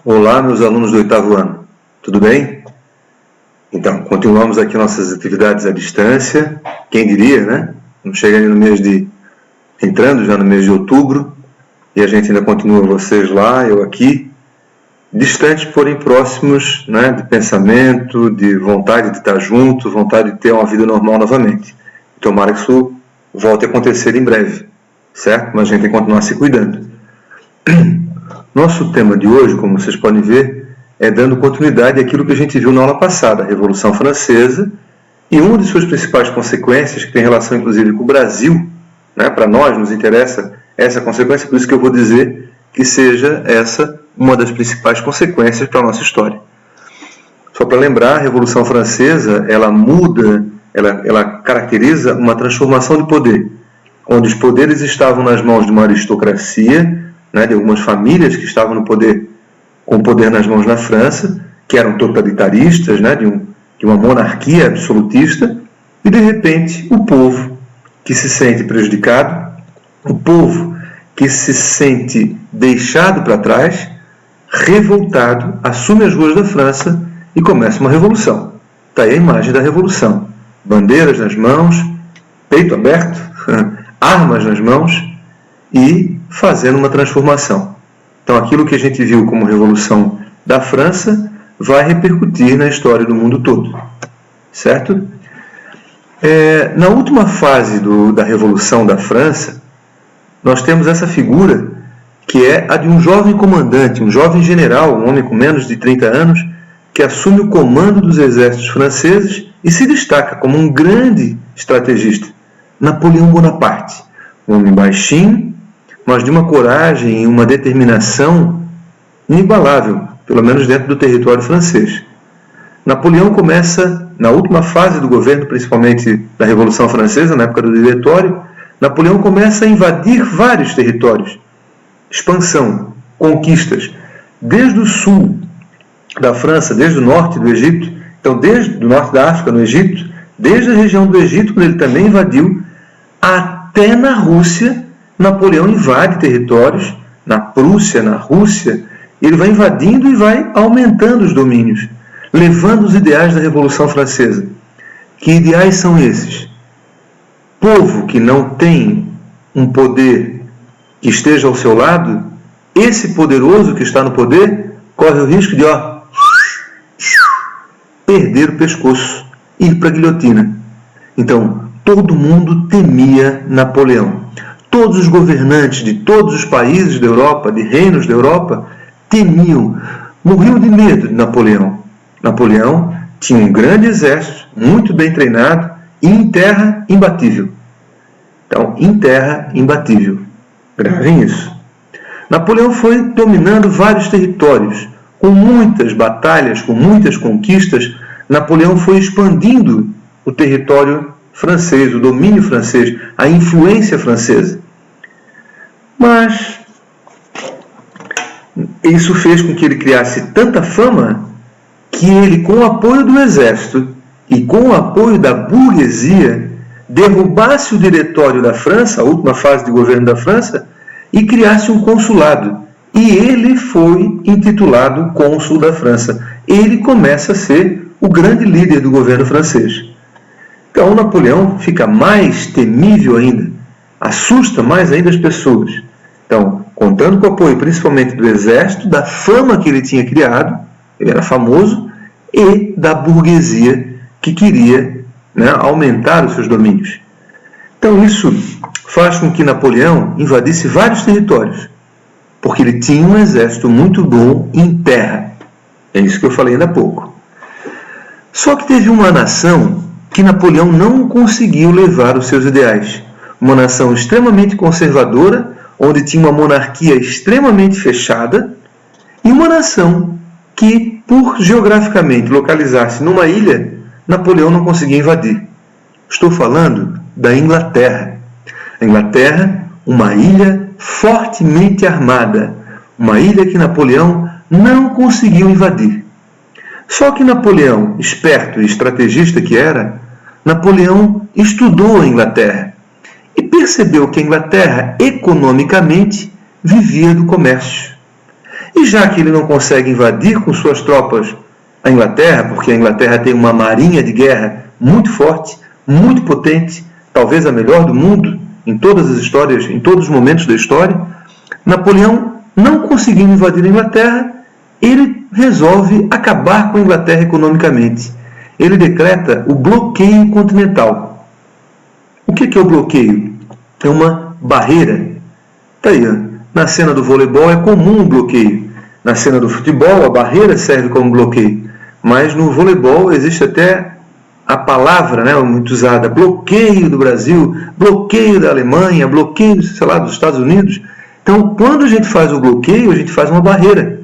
Olá, meus alunos do 8º ano, tudo bem? Então, continuamos aqui nossas atividades à distância, quem diria, né? Não chega no mês entrando já no mês de outubro, e a gente ainda continua, vocês lá, eu aqui, distantes, porém próximos, né? De pensamento, de vontade de estar junto, vontade de ter uma vida normal novamente. Tomara que isso volte a acontecer em breve, certo? Mas a gente tem que continuar se cuidando. Nosso tema de hoje, como vocês podem ver, é dando continuidade àquilo que a gente viu na aula passada, a Revolução Francesa, e uma de suas principais consequências, que tem relação inclusive com o Brasil, né? Para nós nos interessa essa consequência, por isso que eu vou dizer que seja essa uma das principais consequências para a nossa história. Só para lembrar, a Revolução Francesa, ela muda, ela caracteriza uma transformação de poder, onde os poderes estavam nas mãos de uma aristocracia, né, de algumas famílias que estavam no poder, com o poder nas mãos na França, que eram totalitaristas, né, de uma monarquia absolutista, e de repente o povo que se sente prejudicado, o povo que se sente deixado para trás, revoltado, assume as ruas da França e começa uma revolução. Está aí a imagem da revolução. Bandeiras nas mãos, peito aberto, armas nas mãos e fazendo uma transformação. Então, aquilo que a gente viu como Revolução da França vai repercutir na história do mundo todo. Certo? Na última fase da Revolução da França, nós temos essa figura que é a de um jovem comandante, um jovem general, um homem com menos de 30 anos, que assume o comando dos exércitos franceses e se destaca como um grande estrategista, Napoleão Bonaparte. Um homem baixinho, mas de uma coragem e uma determinação inigualável, pelo menos dentro do território francês. Napoleão começa, na última fase do governo, principalmente da Revolução Francesa, na época do Diretório, Napoleão começa a invadir vários territórios. Expansão, conquistas, desde o sul da França, desde o norte do Egito, então desde o norte da África, no Egito, desde a região do Egito, onde ele também invadiu, até na Rússia. Napoleão invade territórios, na Prússia, na Rússia, ele vai invadindo e vai aumentando os domínios, levando os ideais da Revolução Francesa. Que ideais são esses? Povo que não tem um poder que esteja ao seu lado, esse poderoso que está no poder, corre o risco de perder o pescoço, ir para a guilhotina. Então, todo mundo temia Napoleão. Todos os governantes de todos os países da Europa, de reinos da Europa, temiam, morriam de medo de Napoleão. Napoleão tinha um grande exército, muito bem treinado, e em terra imbatível. Então, em terra imbatível. Gravem isso. Napoleão foi dominando vários territórios, com muitas batalhas, com muitas conquistas. Napoleão foi expandindo o território francês, o domínio francês, a influência francesa. Mas isso fez com que ele criasse tanta fama que ele, com o apoio do exército e com o apoio da burguesia, derrubasse o diretório da França, a última fase de governo da França, e criasse um consulado. E ele foi intitulado cônsul da França. Ele começa a ser o grande líder do governo francês. Então, Napoleão fica mais temível ainda, assusta mais ainda as pessoas. Então, contando com o apoio principalmente do exército, da fama que ele tinha criado, ele era famoso, e da burguesia que queria, né, aumentar os seus domínios. Então, isso faz com que Napoleão invadisse vários territórios, porque ele tinha um exército muito bom em terra. É isso que eu falei ainda há pouco. Só que teve uma nação que Napoleão não conseguiu levar os seus ideais. Uma nação extremamente conservadora, onde tinha uma monarquia extremamente fechada, e uma nação que, por geograficamente localizar-se numa ilha, Napoleão não conseguia invadir. Estou falando da Inglaterra. A Inglaterra, uma ilha fortemente armada, uma ilha que Napoleão não conseguiu invadir. Só que Napoleão, esperto e estrategista que era, Napoleão estudou a Inglaterra e percebeu que a Inglaterra, economicamente, vivia do comércio. E já que ele não consegue invadir com suas tropas a Inglaterra, porque a Inglaterra tem uma marinha de guerra muito forte, muito potente, talvez a melhor do mundo, em todas as histórias, em todos os momentos da história, Napoleão, não conseguindo invadir a Inglaterra, ele resolve acabar com a Inglaterra economicamente. Ele decreta o bloqueio continental. O que é o bloqueio? É uma barreira. Está aí, ó. Na cena do voleibol é comum o bloqueio. Na cena do futebol, a barreira serve como bloqueio. Mas no voleibol existe até a palavra, né, muito usada, bloqueio do Brasil, bloqueio da Alemanha, bloqueio, sei lá, dos Estados Unidos. Então, quando a gente faz o bloqueio, a gente faz uma barreira.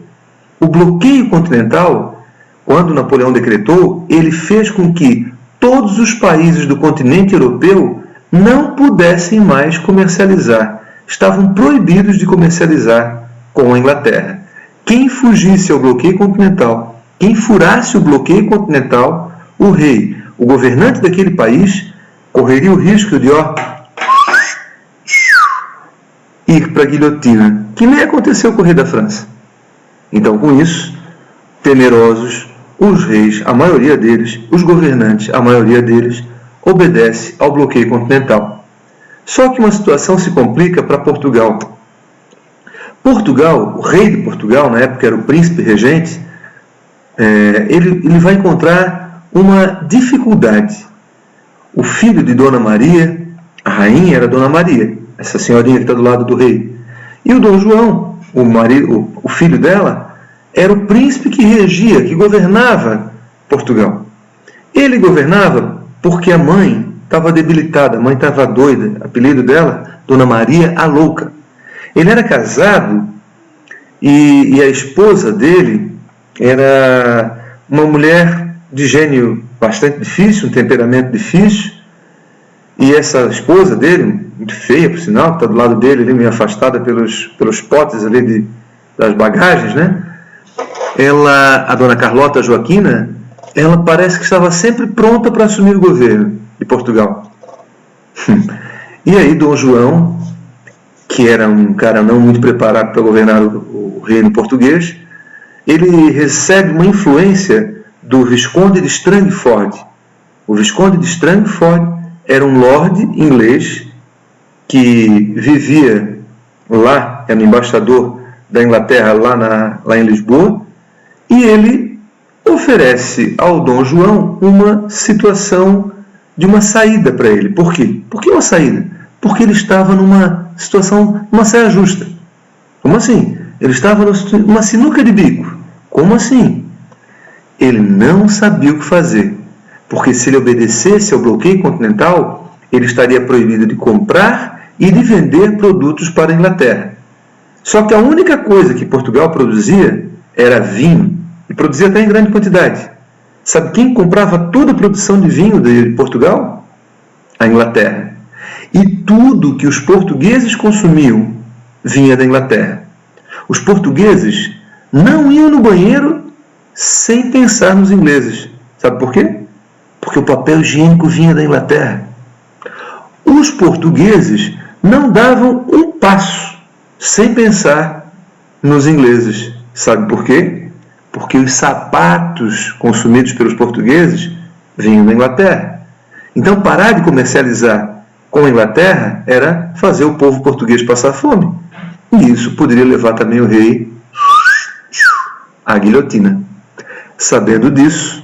O bloqueio continental, quando Napoleão decretou, ele fez com que todos os países do continente europeu não pudessem mais comercializar. Estavam proibidos de comercializar com a Inglaterra. Quem fugisse ao bloqueio continental, quem furasse o bloqueio continental, o rei, o governante daquele país, correria o risco de ir para a guilhotina, que nem aconteceu com o rei da França. Então, com isso, temerosos, os reis, a maioria deles, os governantes, a maioria deles, obedece ao bloqueio continental. Só que uma situação se complica para Portugal. Portugal, o rei de Portugal, na época era o príncipe regente, ele vai encontrar uma dificuldade. O filho de Dona Maria, a rainha era Dona Maria, essa senhorinha que está do lado do rei. E o Dom João, o filho dela, era o príncipe que regia, que governava Portugal. Ele governava porque a mãe estava debilitada, a mãe estava doida, apelido dela, Dona Maria a Louca. Ele era casado e a esposa dele era uma mulher de gênio bastante difícil, um temperamento difícil, e essa esposa dele, muito feia por sinal, que está do lado dele, ali, meio afastada pelos potes ali das bagagens, né? A Dona Carlota Joaquina, ela parece que estava sempre pronta para assumir o governo de Portugal. E aí Dom João, que era um cara não muito preparado para governar o reino português, ele recebe uma influência do Visconde de Strangford. O Visconde de Strangford era um lord inglês que vivia lá, era embaixador da Inglaterra lá em Lisboa, e ele oferece ao Dom João uma situação de uma saída para ele. Por quê? Por que uma saída? Porque ele estava numa situação, numa saia justa. Como assim? Ele estava numa sinuca de bico. Como assim? Ele não sabia o que fazer, porque se ele obedecesse ao bloqueio continental, ele estaria proibido de comprar e de vender produtos para a Inglaterra. Só que a única coisa que Portugal produzia era vinho, e produzia até em grande quantidade. Sabe quem comprava toda a produção de vinho de Portugal? A Inglaterra. E tudo que os portugueses consumiam vinha da Inglaterra. Os portugueses não iam no banheiro sem pensar nos ingleses. Sabe por quê? Porque o papel higiênico vinha da Inglaterra. Os portugueses não davam um passo sem pensar nos ingleses. Sabe por quê? Porque os sapatos consumidos pelos portugueses vinham da Inglaterra. Então, parar de comercializar com a Inglaterra era fazer o povo português passar fome. E isso poderia levar também o rei à guilhotina. Sabendo disso,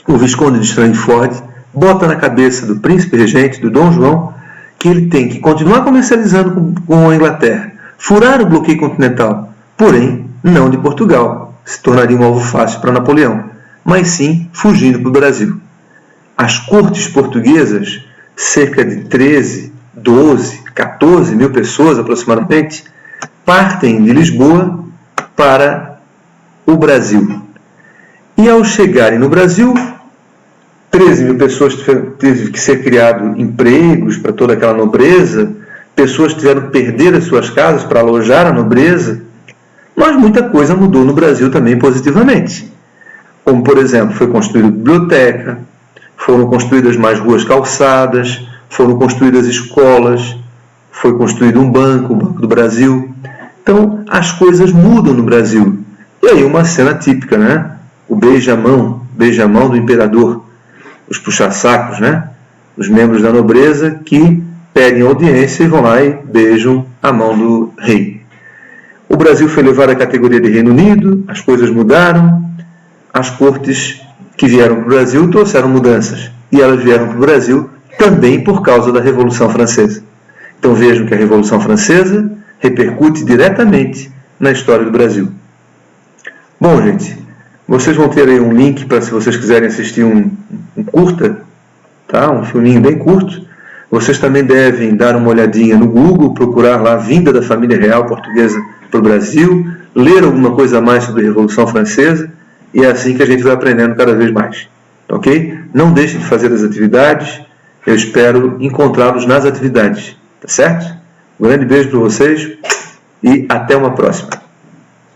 o Visconde de Strangford bota na cabeça do príncipe regente, do Dom João, que ele tem que continuar comercializando com a Inglaterra, furar o bloqueio continental, porém não de Portugal, se tornaria um alvo fácil para Napoleão, mas sim fugindo para o Brasil. As cortes portuguesas, cerca de 13, 12, 14 mil pessoas aproximadamente, partem de Lisboa para o Brasil. E ao chegarem no Brasil, 13 mil pessoas teve que ser criado empregos para toda aquela nobreza, pessoas tiveram que perder as suas casas para alojar a nobreza, mas muita coisa mudou no Brasil também positivamente. Como, por exemplo, foi construída biblioteca, foram construídas mais ruas calçadas, foram construídas escolas, foi construído um banco, o Banco do Brasil, Então, as coisas mudam no Brasil. E aí uma cena típica, né? O beijamão do imperador, os puxa-sacos, né? Os membros da nobreza que pedem audiência e vão lá e beijam a mão do rei. O Brasil foi levado à categoria de Reino Unido, as coisas mudaram, as cortes que vieram para o Brasil trouxeram mudanças. E elas vieram para o Brasil também por causa da Revolução Francesa. Então vejam que a Revolução Francesa repercute diretamente na história do Brasil. Bom, gente, vocês vão ter aí um link para se vocês quiserem assistir um curta, tá? Um filminho bem curto. Vocês também devem dar uma olhadinha no Google, procurar lá a vinda da família real portuguesa para o Brasil, ler alguma coisa a mais sobre a Revolução Francesa, e é assim que a gente vai aprendendo cada vez mais. Ok? Não deixem de fazer as atividades, eu espero encontrá-los nas atividades. Tá certo? Um grande beijo para vocês e até uma próxima.